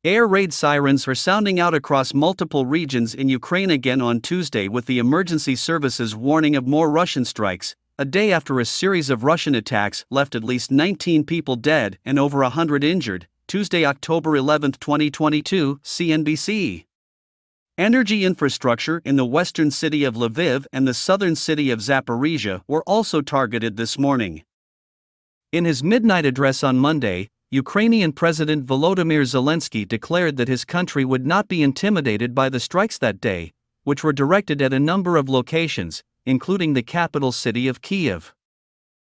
Air raid sirens are sounding out across multiple regions in Ukraine again on Tuesday, with the emergency services warning of more Russian strikes, a day after a series of Russian attacks left at least 19 people dead and over 100 injured. Tuesday, October 11, 2022, CNBC. Energy infrastructure in the western city of Lviv and the southern city of Zaporizhia were also targeted this morning. In his midnight address on Monday, Ukrainian President Volodymyr Zelensky declared that his country would not be intimidated by the strikes that day, which were directed at a number of locations, including the capital city of Kiev.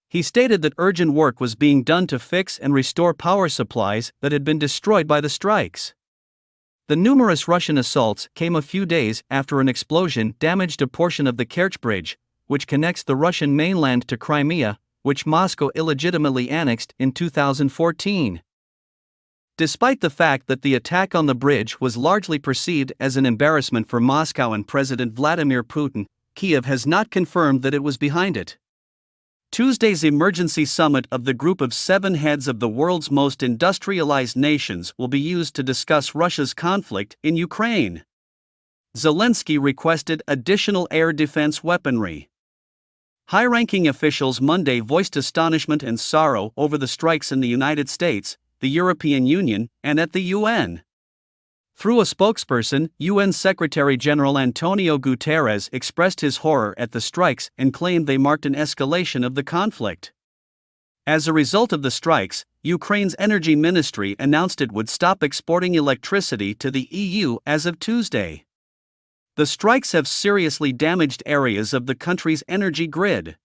He stated that urgent work was being done to fix and restore power supplies that had been destroyed by the strikes. The numerous Russian assaults came a few days after an explosion damaged a portion of the Kerch bridge, which connects the Russian mainland to Crimea, which Moscow illegitimately annexed in 2014. Despite the fact that the attack on the bridge was largely perceived as an embarrassment for Moscow and President Vladimir Putin, Kiev has not confirmed that it was behind it. Tuesday's emergency summit of the group of 7 heads of the world's most industrialized nations will be used to discuss Russia's conflict in Ukraine. Zelensky requested additional air defense weaponry. High-ranking officials Monday voiced astonishment and sorrow over the strikes in the United States, the European Union, and at the UN. Through a spokesperson, UN Secretary-General Antonio Guterres expressed his horror at the strikes and claimed they marked an escalation of the conflict. As a result of the strikes, Ukraine's energy ministry announced it would stop exporting electricity to the EU as of Tuesday. The strikes have seriously damaged areas of the country's energy grid.